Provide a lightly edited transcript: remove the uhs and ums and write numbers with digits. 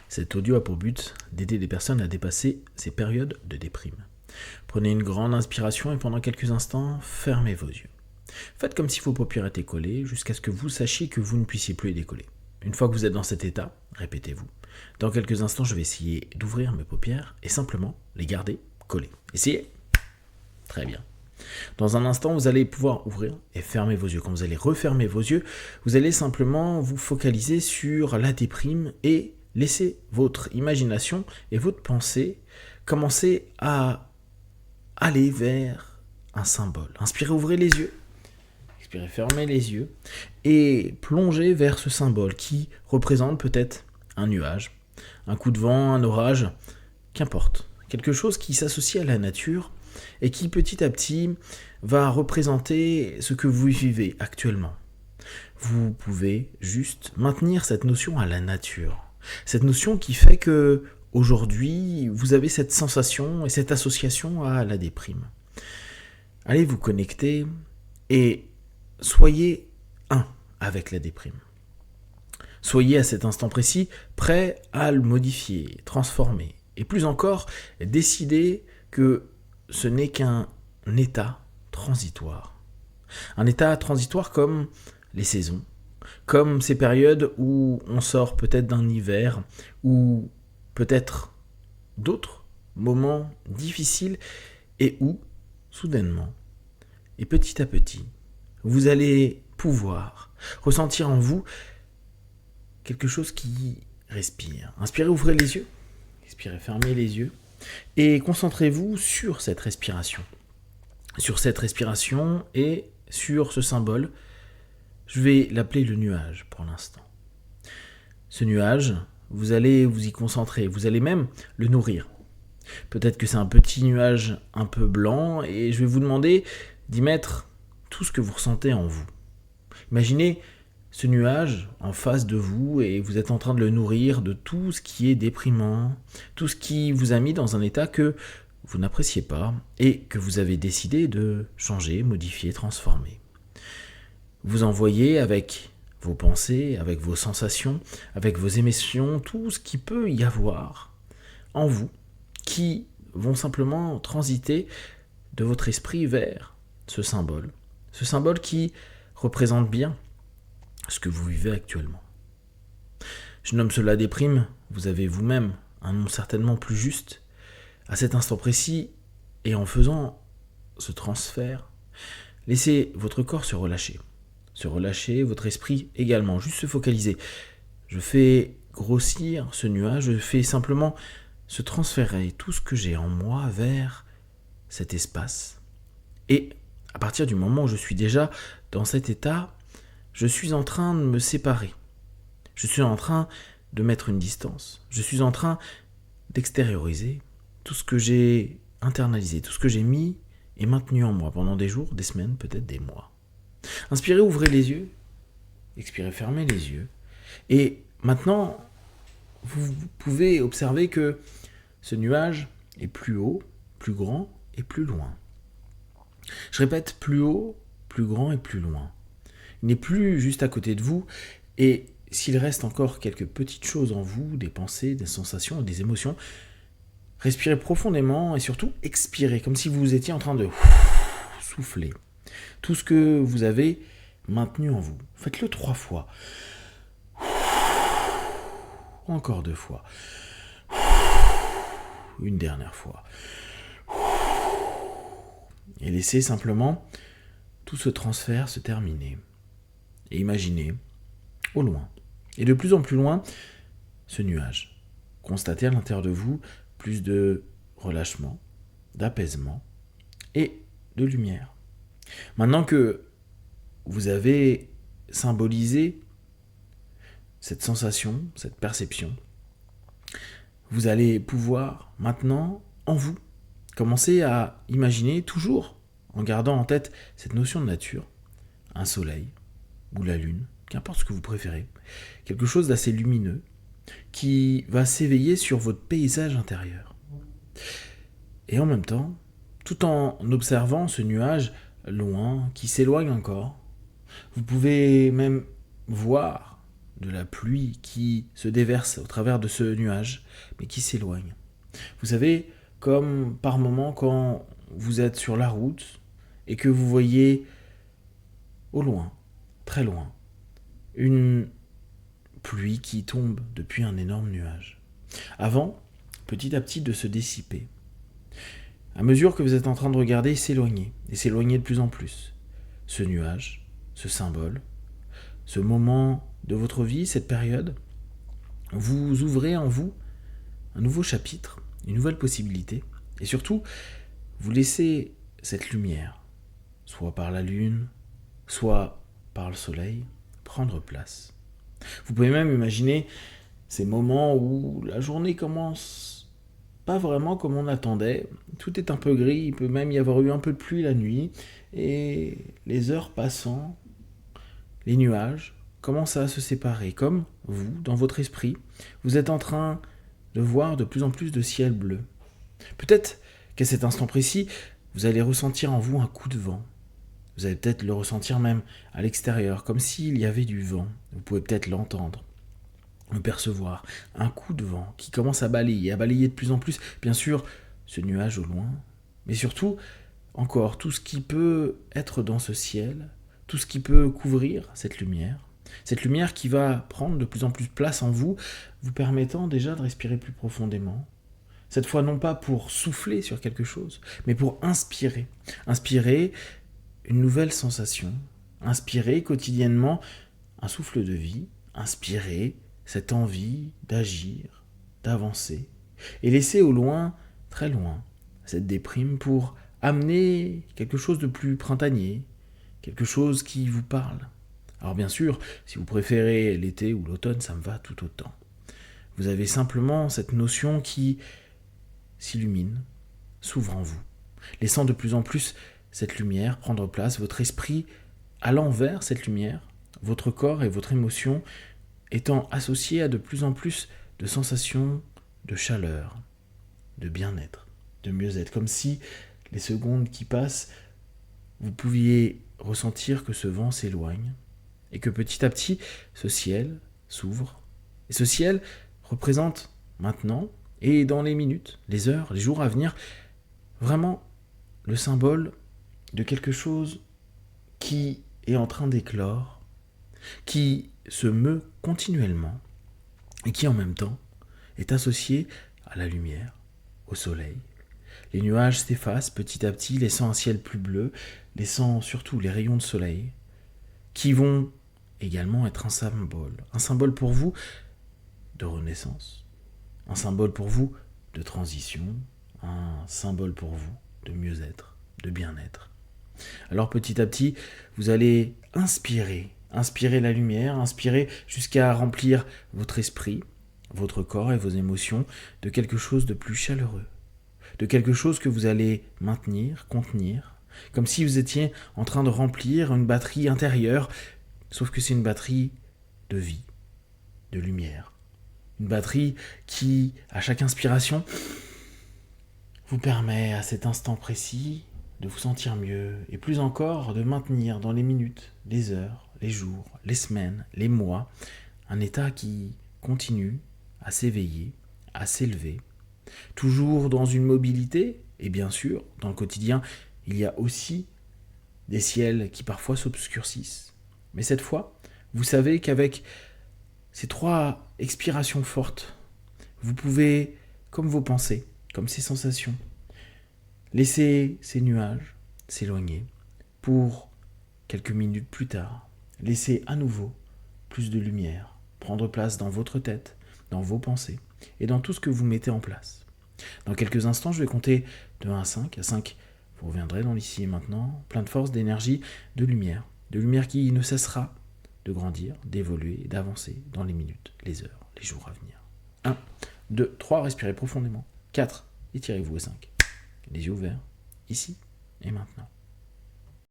Cet audio a pour but d'aider les personnes à dépasser ces périodes de déprime. Prenez une grande inspiration et pendant quelques instants, fermez vos yeux. Faites comme si vos paupières étaient collées jusqu'à ce que vous sachiez que vous ne puissiez plus les décoller. Une fois que vous êtes dans cet état, répétez-vous. Dans quelques instants, je vais essayer d'ouvrir mes paupières et simplement les garder collées. Essayez. Très bien. Dans un instant, vous allez pouvoir ouvrir et fermer vos yeux. Quand vous allez refermer vos yeux, vous allez simplement vous focaliser sur la déprime et laisser votre imagination et votre pensée commencer à aller vers un symbole. Inspirez, ouvrez les yeux. Expirez, fermez les yeux et plongez vers ce symbole qui représente peut-être un nuage, un coup de vent, un orage, qu'importe. Quelque chose qui s'associe à la nature et qui petit à petit va représenter ce que vous vivez actuellement. Vous pouvez juste maintenir cette notion à la nature. Cette notion qui fait que aujourd'hui, vous avez cette sensation et cette association à la déprime. Allez vous connecter et soyez un avec la déprime. Soyez à cet instant précis prêt à le modifier, transformer. Et plus encore, décidez que ce n'est qu'un état transitoire. Un état transitoire comme les saisons, comme ces périodes où on sort peut-être d'un hiver, ou peut-être d'autres moments difficiles, et où, soudainement, et petit à petit, vous allez pouvoir ressentir en vous quelque chose qui respire. Inspirez, ouvrez les yeux. Expirez, fermez les yeux. Et concentrez-vous sur cette respiration. Sur cette respiration et sur ce symbole. Je vais l'appeler le nuage pour l'instant. Ce nuage, vous allez vous y concentrer. Vous allez même le nourrir. Peut-être que c'est un petit nuage un peu blanc et je vais vous demander d'y mettre tout ce que vous ressentez en vous. Imaginez ce nuage en face de vous et vous êtes en train de le nourrir de tout ce qui est déprimant, tout ce qui vous a mis dans un état que vous n'appréciez pas et que vous avez décidé de changer, modifier, transformer. Vous envoyez avec vos pensées, avec vos sensations, avec vos émotions, tout ce qui peut y avoir en vous qui vont simplement transiter de votre esprit vers ce symbole qui représente bien ce que vous vivez actuellement. Je nomme cela déprime, vous avez vous-même un nom certainement plus juste. À cet instant précis, et en faisant ce transfert, laissez votre corps se relâcher. Se relâcher, votre esprit également, juste se focaliser. Je fais grossir ce nuage, je fais simplement se transférer tout ce que j'ai en moi vers cet espace. Et à partir du moment où je suis déjà dans cet état, je suis en train de me séparer. Je suis en train de mettre une distance. Je suis en train d'extérioriser tout ce que j'ai internalisé, tout ce que j'ai mis et maintenu en moi pendant des jours, des semaines, peut-être des mois. Inspirez, ouvrez les yeux. Expirez, fermez les yeux. Et maintenant, vous pouvez observer que ce nuage est plus haut, plus grand et plus loin. Je répète, plus haut, plus grand et plus loin. Il n'est plus juste à côté de vous, et s'il reste encore quelques petites choses en vous, des pensées, des sensations, des émotions, respirez profondément et surtout expirez, comme si vous étiez en train de souffler tout ce que vous avez maintenu en vous. Faites-le 3 fois. Encore 2 fois. Une dernière fois. Et laissez simplement tout ce transfert se terminer. Et imaginez, au loin, et de plus en plus loin, ce nuage. Constatez à l'intérieur de vous plus de relâchement, d'apaisement et de lumière. Maintenant que vous avez symbolisé cette sensation, cette perception, vous allez pouvoir maintenant, en vous, commencer à imaginer toujours, en gardant en tête cette notion de nature, un soleil, ou la lune, qu'importe ce que vous préférez, quelque chose d'assez lumineux qui va s'éveiller sur votre paysage intérieur. Et en même temps, tout en observant ce nuage loin, qui s'éloigne encore, vous pouvez même voir de la pluie qui se déverse au travers de ce nuage, mais qui s'éloigne. Vous savez, comme par moment quand vous êtes sur la route et que vous voyez au loin, très loin, une pluie qui tombe depuis un énorme nuage. Avant, petit à petit, de se dissiper. À mesure que vous êtes en train de regarder s'éloigner, et s'éloigner de plus en plus. Ce nuage, ce symbole, ce moment de votre vie, cette période, vous ouvrez en vous un nouveau chapitre, une nouvelle possibilité, et surtout, vous laissez cette lumière, soit par la lune, soit par le soleil, prendre place. Vous pouvez même imaginer ces moments où la journée commence pas vraiment comme on attendait, tout est un peu gris, il peut même y avoir eu un peu de pluie la nuit, et les heures passant, les nuages commencent à se séparer, comme vous, dans votre esprit, vous êtes en train de voir de plus en plus de ciel bleu. Peut-être qu'à cet instant précis, vous allez ressentir en vous un coup de vent. Vous allez peut-être le ressentir même à l'extérieur, comme s'il y avait du vent. Vous pouvez peut-être l'entendre, le percevoir. Un coup de vent qui commence à balayer de plus en plus, bien sûr, ce nuage au loin, mais surtout, encore, tout ce qui peut être dans ce ciel, tout ce qui peut couvrir cette lumière qui va prendre de plus en plus place en vous, vous permettant déjà de respirer plus profondément. Cette fois, non pas pour souffler sur quelque chose, mais pour inspirer. Inspirer une nouvelle sensation, inspirer quotidiennement un souffle de vie, inspirer cette envie d'agir, d'avancer, et laisser au loin, très loin, cette déprime pour amener quelque chose de plus printanier, quelque chose qui vous parle. Alors bien sûr, si vous préférez l'été ou l'automne, ça me va tout autant. Vous avez simplement cette notion qui s'illumine, s'ouvre en vous, laissant de plus en plus cette lumière prendre place, votre esprit allant vers cette lumière, votre corps et votre émotion étant associés à de plus en plus de sensations de chaleur, de bien-être, de mieux-être, comme si les secondes qui passent, vous pouviez ressentir que ce vent s'éloigne et que petit à petit, ce ciel s'ouvre. Et ce ciel représente maintenant, et dans les minutes, les heures, les jours à venir, vraiment le symbole de quelque chose qui est en train d'éclore, qui se meut continuellement et qui en même temps est associé à la lumière, au soleil. Les nuages s'effacent petit à petit, laissant un ciel plus bleu, laissant surtout les rayons de soleil, qui vont également être un symbole pour vous de renaissance, un symbole pour vous de transition, un symbole pour vous de mieux-être, de bien-être. Alors petit à petit, vous allez inspirer la lumière, inspirer jusqu'à remplir votre esprit, votre corps et vos émotions de quelque chose de plus chaleureux, de quelque chose que vous allez maintenir, contenir, comme si vous étiez en train de remplir une batterie intérieure, sauf que c'est une batterie de vie, de lumière. Une batterie qui, à chaque inspiration, vous permet à cet instant précis de vous sentir mieux et plus encore de maintenir dans les minutes, les heures, les jours, les semaines, les mois, un état qui continue à s'éveiller, à s'élever, toujours dans une mobilité, et bien sûr, dans le quotidien, il y a aussi des ciels qui parfois s'obscurcissent. Mais cette fois, vous savez qu'avec ces 3 expirations fortes, vous pouvez, comme vos pensées, comme ces sensations, laisser ces nuages s'éloigner pour quelques minutes plus tard, laisser à nouveau plus de lumière prendre place dans votre tête, dans vos pensées et dans tout ce que vous mettez en place. Dans quelques instants, je vais compter de 1 à 5. À 5, vous reviendrez dans l'ici et maintenant, plein de force, d'énergie, de lumière qui ne cessera de grandir, d'évoluer et d'avancer dans les minutes, les heures, les jours à venir. 1, 2, 3, respirez profondément. 4, étirez-vous. Et 5, les yeux ouverts, ici et maintenant.